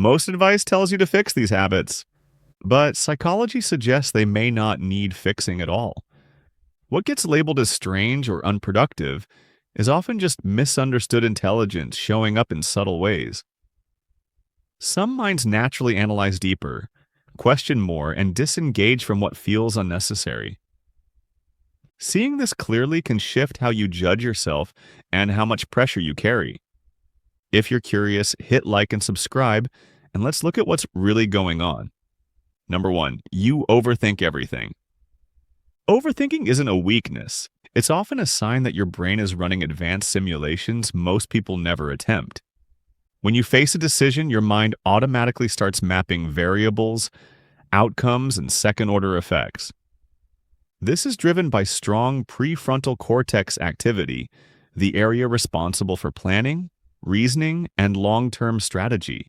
Most advice tells you to fix these habits, but psychology suggests they may not need fixing at all. What gets labeled as strange or unproductive is often just misunderstood intelligence showing up in subtle ways. Some minds naturally analyze deeper, question more, and disengage from what feels unnecessary. Seeing this clearly can shift how you judge yourself and how much pressure you carry. If you're curious, hit like and subscribe, and let's look at what's really going on. Number 1, you overthink everything. Overthinking isn't a weakness. It's often a sign that your brain is running advanced simulations most people never attempt. When you face a decision, your mind automatically starts mapping variables, outcomes, and second-order effects. This is driven by strong prefrontal cortex activity, the area responsible for planning, reasoning, and long-term strategy.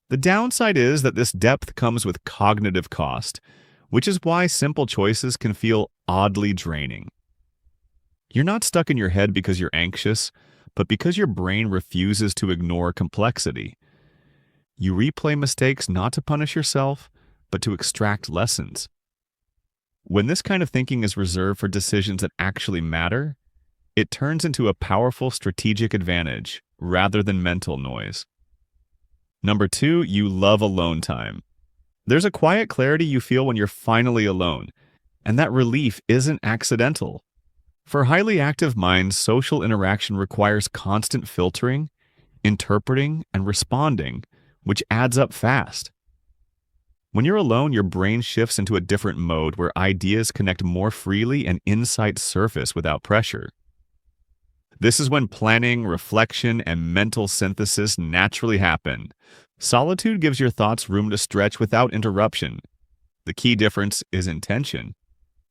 The downside is that this depth comes with cognitive cost, which is why simple choices can feel oddly draining. You're not stuck in your head because you're anxious, but because your brain refuses to ignore complexity. You replay mistakes not to punish yourself, but to extract lessons. When this kind of thinking is reserved for decisions that actually matter, it turns into a powerful strategic advantage rather than mental noise. Number 2, you love alone time. There's a quiet clarity you feel when you're finally alone, and that relief isn't accidental. For highly active minds, social interaction requires constant filtering, interpreting, and responding, which adds up fast. When you're alone, your brain shifts into a different mode where ideas connect more freely and insights surface without pressure. This is when planning, reflection, and mental synthesis naturally happen. Solitude gives your thoughts room to stretch without interruption. The key difference is intention.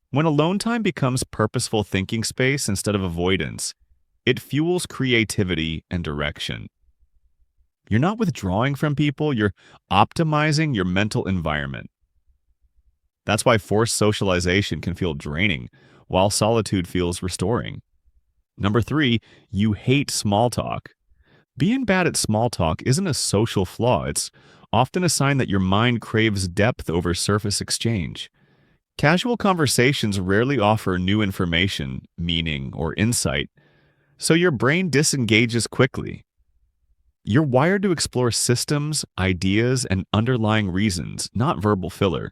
When alone time becomes purposeful thinking space instead of avoidance, it fuels creativity and direction. You're not withdrawing from people, you're optimizing your mental environment. That's why forced socialization can feel draining, while solitude feels restoring. Number 3, you hate small talk. Being bad at small talk isn't a social flaw, it's often a sign that your mind craves depth over surface exchange. Casual conversations rarely offer new information, meaning, or insight, so your brain disengages quickly. You're wired to explore systems, ideas, and underlying reasons, not verbal filler.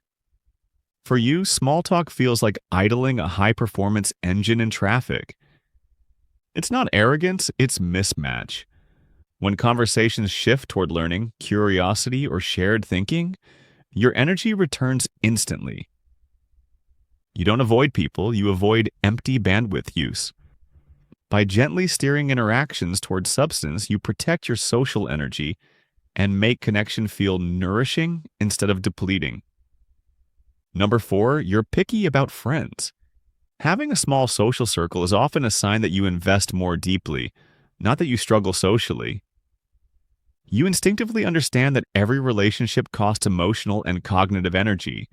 For you, small talk feels like idling a high-performance engine in traffic. It's not arrogance, it's mismatch. When conversations shift toward learning, curiosity, or shared thinking, your energy returns instantly. You don't avoid people, you avoid empty bandwidth use. By gently steering interactions toward substance, you protect your social energy and make connection feel nourishing instead of depleting. Number 4, you're picky about friends. Having a small social circle is often a sign that you invest more deeply, not that you struggle socially. You instinctively understand that every relationship costs emotional and cognitive energy.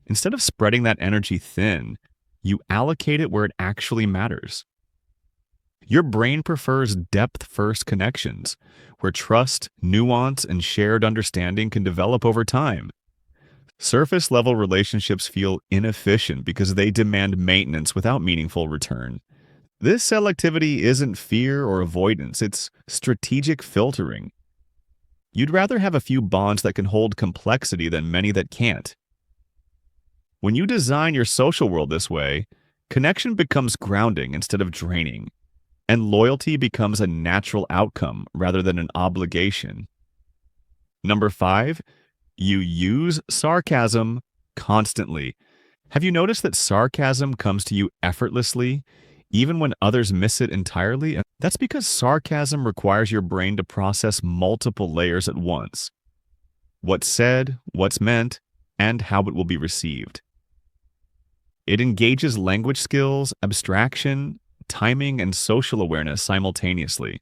Instead of spreading that energy thin, you allocate it where it actually matters. Your brain prefers depth-first connections, where trust, nuance, and shared understanding can develop over time. Surface-level relationships feel inefficient because they demand maintenance without meaningful return. This selectivity isn't fear or avoidance, it's strategic filtering. You'd rather have a few bonds that can hold complexity than many that can't. When you design your social world this way, connection becomes grounding instead of draining, and loyalty becomes a natural outcome rather than an obligation. Number 5, you use sarcasm constantly. Have you noticed that sarcasm comes to you effortlessly, even when others miss it entirely? That's because sarcasm requires your brain to process multiple layers at once. What's said, what's meant, and how it will be received. It engages language skills, abstraction, timing, and social awareness simultaneously.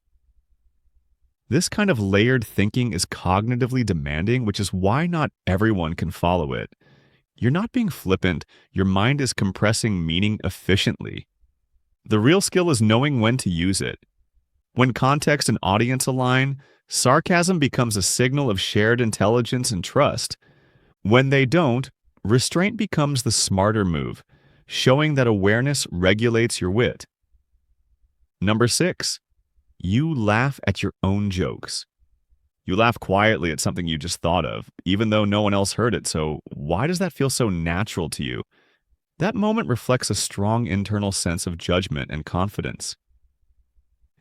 This kind of layered thinking is cognitively demanding, which is why not everyone can follow it. You're not being flippant, your mind is compressing meaning efficiently. The real skill is knowing when to use it. When context and audience align, sarcasm becomes a signal of shared intelligence and trust. When they don't, restraint becomes the smarter move, showing that awareness regulates your wit. Number 6, you laugh at your own jokes. You laugh quietly at something you just thought of, even though no one else heard it, so why does that feel so natural to you? That moment reflects a strong internal sense of judgment and confidence.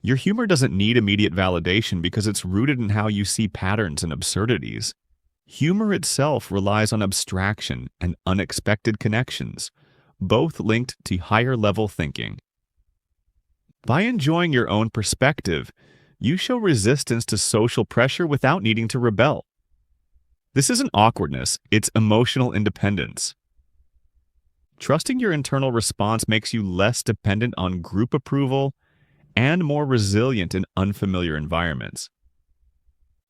Your humor doesn't need immediate validation because it's rooted in how you see patterns and absurdities. Humor itself relies on abstraction and unexpected connections, both linked to higher-level thinking. By enjoying your own perspective, you show resistance to social pressure without needing to rebel. This isn't awkwardness, it's emotional independence. Trusting your internal response makes you less dependent on group approval and more resilient in unfamiliar environments.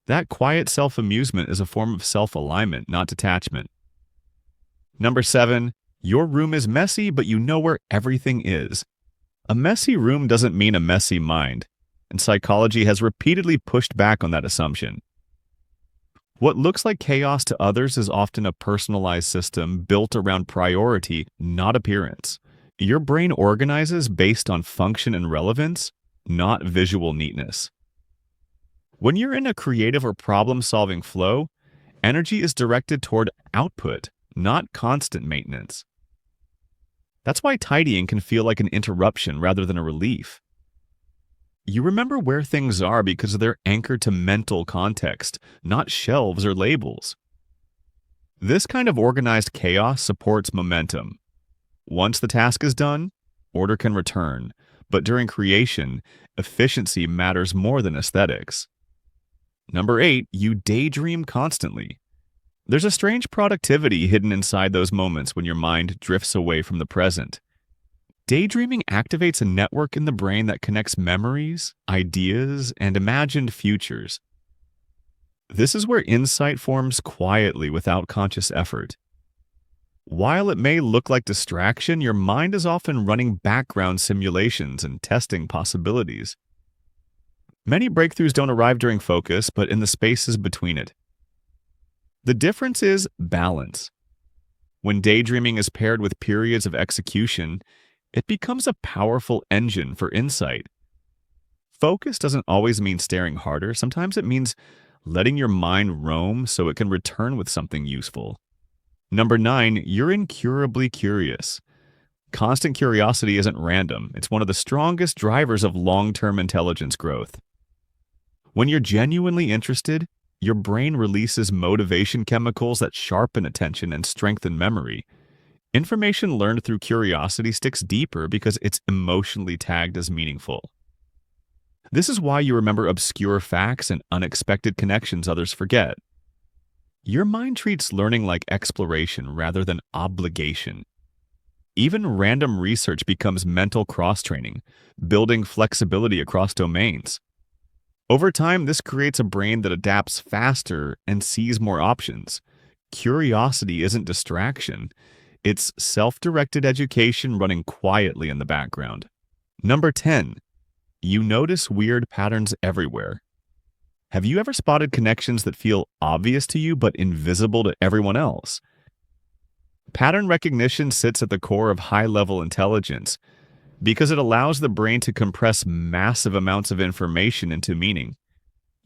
That quiet self-amusement is a form of self-alignment, not detachment. Number 7, your room is messy, but you know where everything is. A messy room doesn't mean a messy mind, and psychology has repeatedly pushed back on that assumption. What looks like chaos to others is often a personalized system built around priority, not appearance. Your brain organizes based on function and relevance, not visual neatness. When you're in a creative or problem-solving flow, energy is directed toward output, not constant maintenance. That's why tidying can feel like an interruption rather than a relief. You remember where things are because they're anchored to mental context, not shelves or labels. This kind of organized chaos supports momentum. Once the task is done, order can return, but during creation, efficiency matters more than aesthetics. Number 8, you daydream constantly. There's a strange productivity hidden inside those moments when your mind drifts away from the present. Daydreaming activates a network in the brain that connects memories, ideas, and imagined futures. This is where insight forms quietly without conscious effort. While it may look like distraction, your mind is often running background simulations and testing possibilities. Many breakthroughs don't arrive during focus, but in the spaces between it. The difference is balance. When daydreaming is paired with periods of execution, it becomes a powerful engine for insight. Focus doesn't always mean staring harder. Sometimes it means letting your mind roam so it can return with something useful. Number 9, you're incurably curious. Constant curiosity isn't random. It's one of the strongest drivers of long-term intelligence growth. When you're genuinely interested, your brain releases motivation chemicals that sharpen attention and strengthen memory. Information learned through curiosity sticks deeper because it's emotionally tagged as meaningful. This is why you remember obscure facts and unexpected connections others forget. Your mind treats learning like exploration rather than obligation. Even random research becomes mental cross-training, building flexibility across domains. Over time, this creates a brain that adapts faster and sees more options. Curiosity isn't distraction. It's self-directed education running quietly in the background. Number 10, you notice weird patterns everywhere. Have you ever spotted connections that feel obvious to you but invisible to everyone else? Pattern recognition sits at the core of high-level intelligence because it allows the brain to compress massive amounts of information into meaning.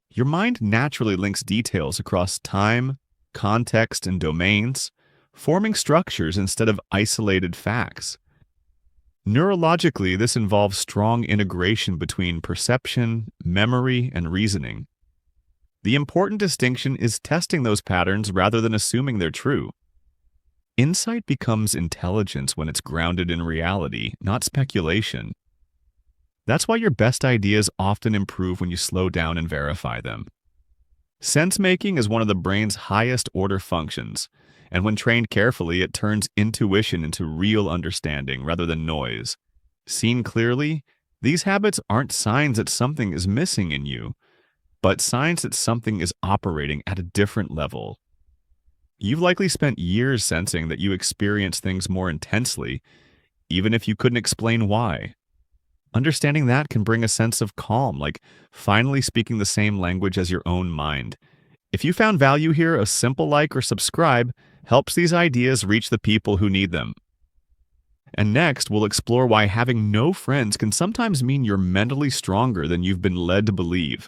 Your mind naturally links details across time, context, and domains, forming structures instead of isolated facts. Neurologically, this involves strong integration between perception, memory, and reasoning. The important distinction is testing those patterns rather than assuming they're true. Insight becomes intelligence when it's grounded in reality, not speculation. That's why your best ideas often improve when you slow down and verify them. Sense-making is one of the brain's highest-order functions, and when trained carefully, it turns intuition into real understanding rather than noise. Seen clearly, these habits aren't signs that something is missing in you, but signs that something is operating at a different level. You've likely spent years sensing that you experience things more intensely, even if you couldn't explain why. Understanding that can bring a sense of calm, like finally speaking the same language as your own mind. If you found value here, a simple like or subscribe helps these ideas reach the people who need them. And next, we'll explore why having no friends can sometimes mean you're mentally stronger than you've been led to believe.